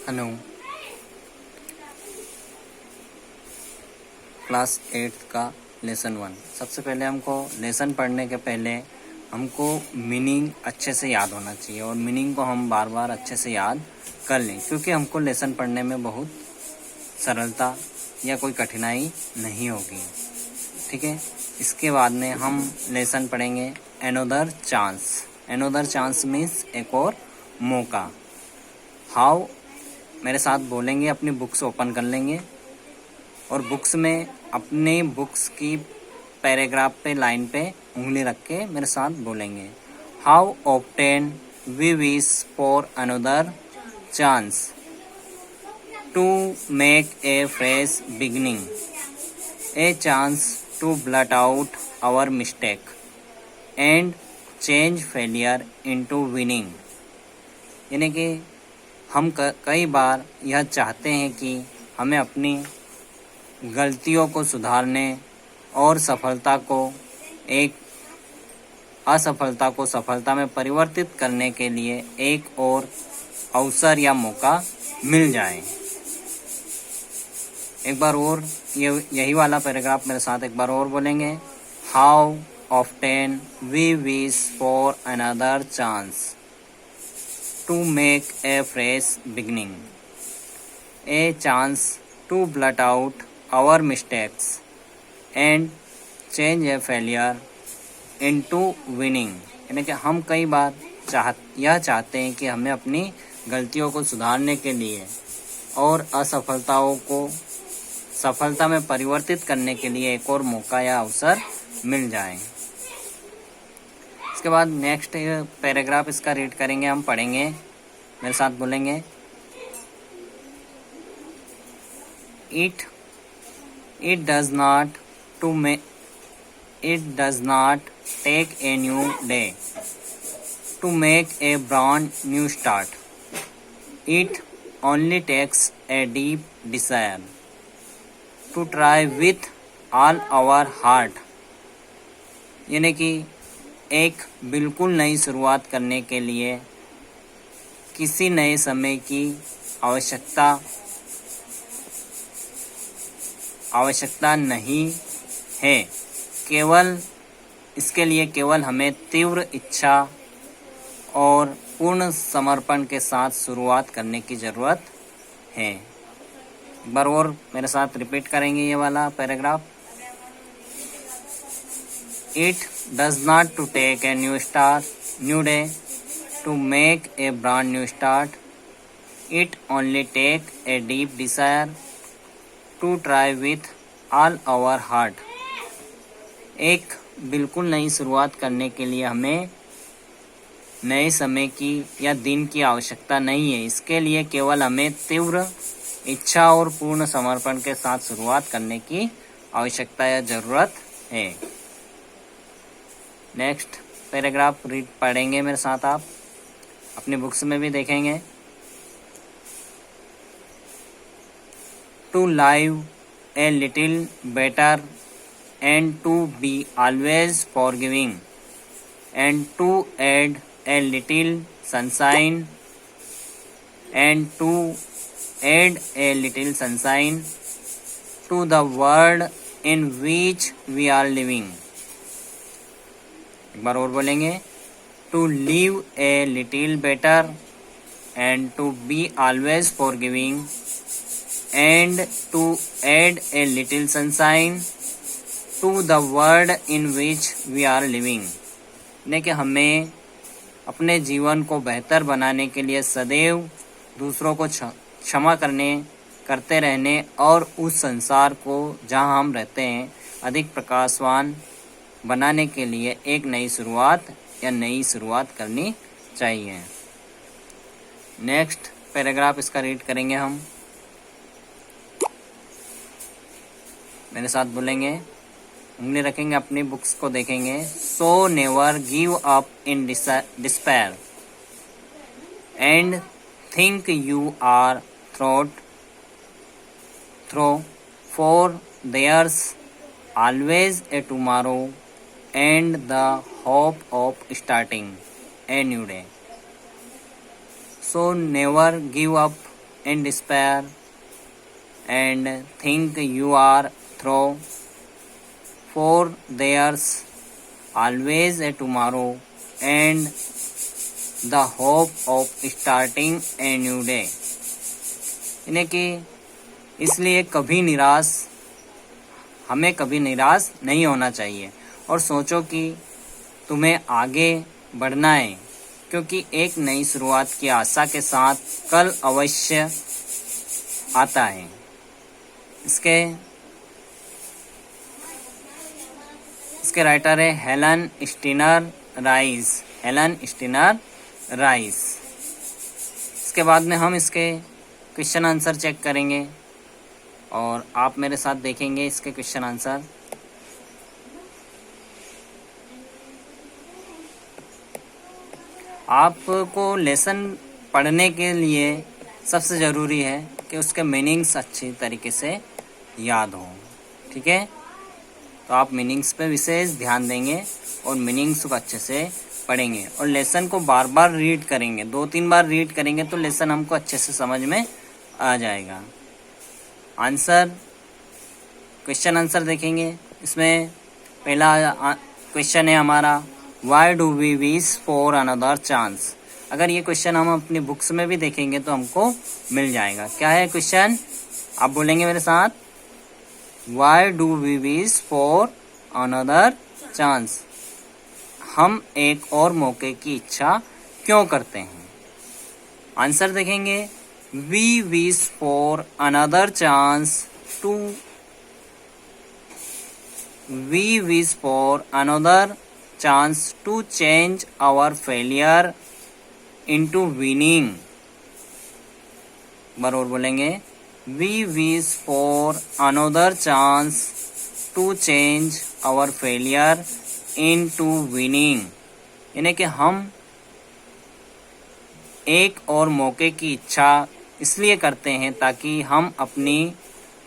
Hello, class 8 का lesson 1। सबसे पहले हमको लेसन पढ़ने के पहले हमको मीनिंग अच्छे से याद होना चाहिए और मीनिंग को हम बार बार अच्छे से याद कर लें, क्योंकि हमको लेसन पढ़ने में बहुत सरलता या कोई कठिनाई नहीं होगी। ठीक है, इसके बाद में हम लेसन पढ़ेंगे another chance. Another chance means एक और मौका। हाउ, मेरे साथ बोलेंगे, अपनी बुक्स ओपन कर लेंगे और बुक्स में अपने बुक्स की पैराग्राफ पे लाइन पे उंगली रख के मेरे साथ बोलेंगे। How often we wish for another chance to make a fresh beginning, a chance to blot out our mistake and change failure into winning. यानी कि हम कई बार यह चाहते हैं कि हमें अपनी गलतियों को सुधारने और असफलता को सफलता में परिवर्तित करने के लिए एक और अवसर या मौका मिल जाए। एक बार और यही वाला पैराग्राफ मेरे साथ एक बार और बोलेंगे। How often we wish for another chance to make a fresh beginning, a chance to blot out our mistakes and change a failure into winning। यानी कि हम कई बार यह चाहते हैं कि हमें अपनी गलतियों को सुधारने के लिए और असफलताओं को सफलता में परिवर्तित करने के लिए एक और मौका या अवसर मिल जाए। इसके बाद नेक्स्ट पैराग्राफ इसका रीड करेंगे, हम पढ़ेंगे, मेरे साथ बोलेंगे। It does not take a new day to make a brand new start, it only takes a deep desire to try with all our heart. यानी कि एक बिल्कुल नई शुरुआत करने के लिए किसी नए समय की आवश्यकता नहीं है, इसके लिए केवल हमें तीव्र इच्छा और पूर्ण समर्पण के साथ शुरुआत करने की ज़रूरत है। एक बार और मेरे साथ रिपीट करेंगे ये वाला paragraph. It does not to take a new day to make a brand new start. It only take a deep desire to try with all our heart। एक बिल्कुल नई शुरुआत करने के लिए हमें नए समय की या दिन की आवश्यकता नहीं है, इसके लिए केवल हमें तीव्र इच्छा और पूर्ण समर्पण के साथ शुरुआत करने की आवश्यकता या ज़रूरत है। नेक्स्ट पैराग्राफ रीड पढ़ेंगे मेरे साथ, आप अपनी बुक्स में भी देखेंगे। To live a little better and to be always forgiving and to add a little sunshine to the world in which we are living. एक बार और बोलेंगे। To live a little better and to be always forgiving and to add a little sunshine to the world in which we are living. यानी कि हमें अपने जीवन को बेहतर बनाने के लिए सदैव दूसरों को क्षमा करते रहने और उस संसार को जहां हम रहते हैं अधिक प्रकाशवान बनाने के लिए एक नई शुरुआत करनी चाहिए। नेक्स्ट पैराग्राफ इसका रीड करेंगे हम, मेरे साथ बोलेंगे, उंगली रखेंगे, अपनी बुक्स को देखेंगे। So never give up in despair and think you are through for there's always a tomorrow and the hope of starting a new day. So never give up in despair and think you are through, for there's always a tomorrow and the hope of starting a new day. यानी कि इसलिए हमें कभी निराश नहीं होना चाहिए और सोचो कि तुम्हें आगे बढ़ना है, क्योंकि एक नई शुरुआत की आशा के साथ कल अवश्य आता है। इसके राइटर है हेलन स्टीनर राइस। इसके बाद में हम इसके क्वेश्चन आंसर चेक करेंगे और आप मेरे साथ देखेंगे इसके क्वेश्चन आंसर। आपको लेसन पढ़ने के लिए सबसे ज़रूरी है कि उसके मीनिंग्स अच्छी तरीके से याद हों, ठीक है। तो आप मीनिंग्स पे विशेष ध्यान देंगे और मीनिंग्स को अच्छे से पढ़ेंगे और लेसन को बार बार रीड करेंगे, 2-3 बार रीड करेंगे तो लेसन हमको अच्छे से समझ में आ जाएगा। क्वेश्चन आंसर देखेंगे। इसमें पहला क्वेश्चन है हमारा, why do we wish for another chance. अगर ये क्वेश्चन हम अपनी बुक्स में भी देखेंगे तो हमको मिल जाएगा। क्या है क्वेश्चन, आप बोलेंगे मेरे साथ, why do we wish for another chance. हम एक और मौके की इच्छा क्यों करते हैं। आंसर देखेंगे, we wish for another chance to change our failure into winning. बराबर बोलेंगे, we wish for another chance to change our failure into winning. यानी कि हम एक और मौके की इच्छा इसलिए करते हैं ताकि हम अपनी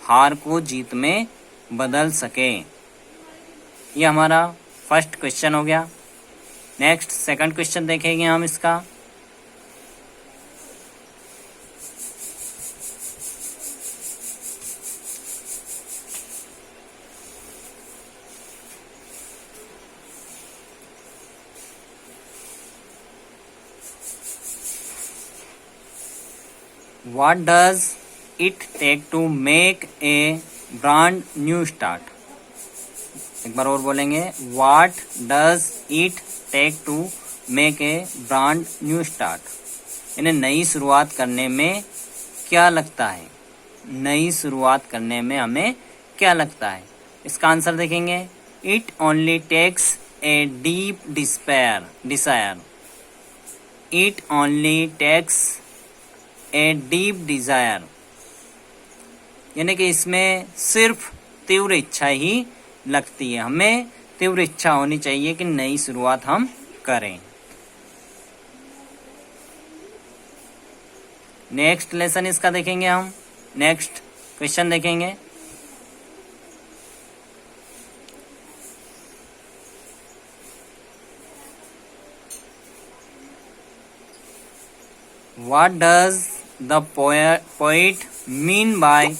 हार को जीत में बदल सकें। ये हमारा फर्स्ट क्वेश्चन हो गया। नेक्स्ट सेकंड क्वेश्चन देखेंगे हम इसका। What does it take to make a brand new start? एक बार और बोलेंगे, What does it take to make a brand new start? इन्हें नई शुरुआत करने में क्या लगता है, नई शुरुआत करने में हमें क्या लगता है। इसका आंसर देखेंगे, It only takes a deep desire. It only takes A deep Dzire. यानी कि इसमें सिर्फ तीव्र इच्छा ही लगती है। हमें तीव्र इच्छा होनी चाहिए कि नई शुरुआत हम करें। नेक्स्ट लेसन इसका देखेंगे हम। नेक्स्ट क्वेश्चन देखेंगे, What does the poet mean by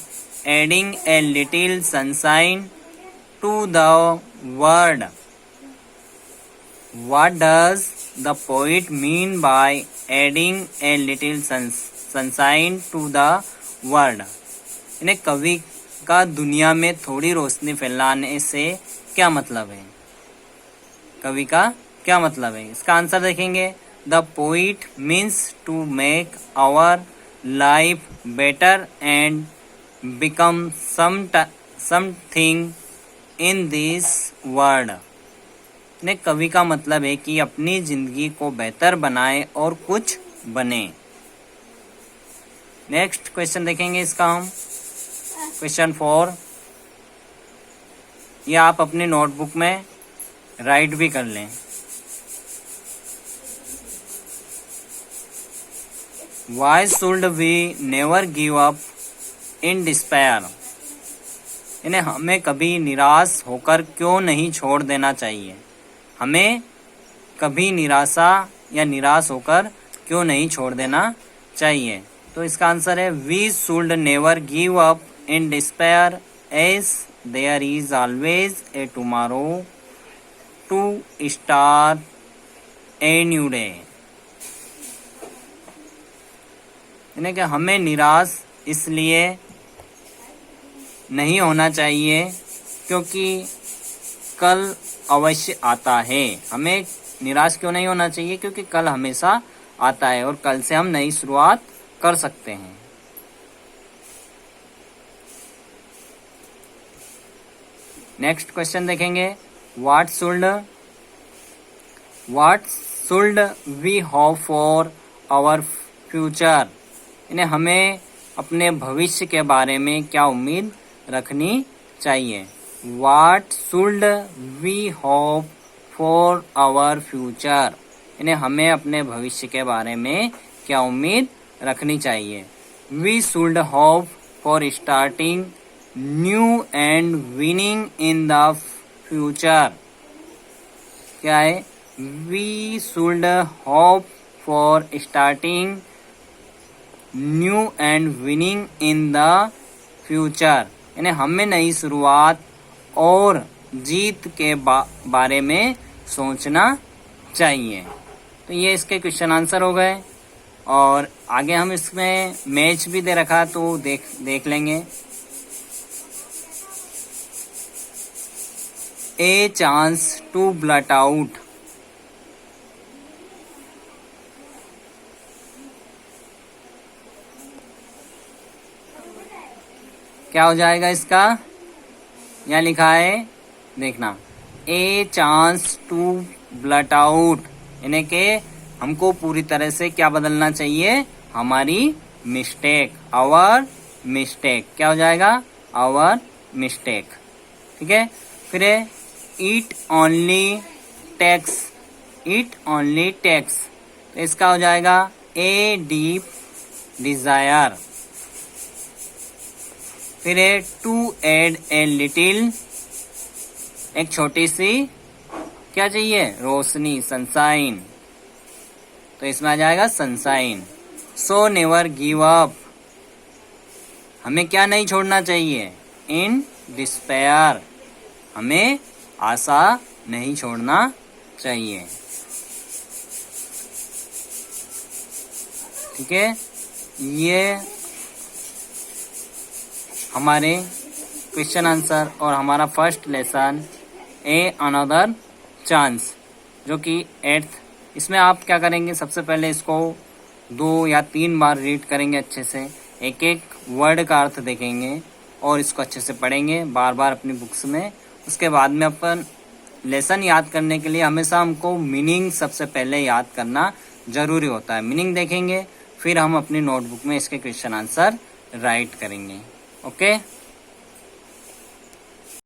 adding a little sunshine to the world? What does the poet mean by adding a little sunshine to the world? इन्हें कवि का दुनिया में थोड़ी रोशनी फैलाने से क्या मतलब है, कवि का क्या मतलब है। इसका आंसर देखेंगे, The poet means to make our life better and become something in this world. ने कवि का मतलब है कि अपनी जिंदगी को बेहतर बनाए और कुछ बने। नेक्स्ट क्वेश्चन देखेंगे इसका हम। क्वेश्चन 4, ये आप अपनी नोटबुक में राइट भी कर लें। Why should we never give up in despair? इन्हें हमें कभी निराश होकर क्यों नहीं छोड़ देना चाहिए। हमें कभी निराश होकर क्यों नहीं छोड़ देना चाहिए। तो इसका आंसर है we should never give up in despair as there is always a tomorrow to start a new day. यानी कि हमें निराश इसलिए नहीं होना चाहिए क्योंकि कल अवश्य आता है। हमें निराश क्यों नहीं होना चाहिए? क्योंकि कल हमेशा आता है और कल से हम नई शुरुआत कर सकते हैं। नेक्स्ट क्वेश्चन देखेंगे, what should we hope for our future. यानी हमें अपने भविष्य के बारे में क्या उम्मीद रखनी चाहिए। What should we hope for our future, यानी हमें अपने भविष्य के बारे में क्या उम्मीद रखनी चाहिए। We should hope for starting new and winning in the future. क्या है? We should hope for starting new and winning in the future, यानी हमें नई शुरुआत और जीत के बारे में सोचना चाहिए। तो ये इसके क्वेश्चन आंसर हो गए और आगे हम इसमें मैच भी दे रखा तो देख लेंगे। A chance to blot out. क्या हो जाएगा इसका? यहाँ लिखा है, देखना, a chance to blot out, यानी कि हमको पूरी तरह से क्या बदलना चाहिए? हमारी मिस्टेक, आवर मिस्टेक। क्या हो जाएगा? Our mistake. ठीक है। फिर it only takes, it only takes, तो इसका हो जाएगा ए डीप डिजायर। फिर टू एड ए लिटिल, एक छोटी सी क्या चाहिए? रोशनी, सनशाइन, तो इसमें आ जाएगा सनशाइन। सो नेवर गिव अप, हमें क्या नहीं छोड़ना चाहिए? इन डिस्पेयर, हमें आशा नहीं छोड़ना चाहिए। ठीक है। ये हमारे क्वेश्चन आंसर और हमारा first lesson a another chance, जो कि 8th। इसमें आप क्या करेंगे? सबसे पहले इसको 2 या 3 बार रीड करेंगे अच्छे से, एक एक वर्ड का अर्थ देखेंगे और इसको अच्छे से पढ़ेंगे बार बार अपनी बुक्स में। उसके बाद में अपन लेसन याद करने के लिए हमेशा हमको मीनिंग सबसे पहले याद करना जरूरी होता है। मीनिंग देखेंगे, फिर हम अपनी नोटबुक में इसके क्वेश्चन आंसर राइट करेंगे। ओके।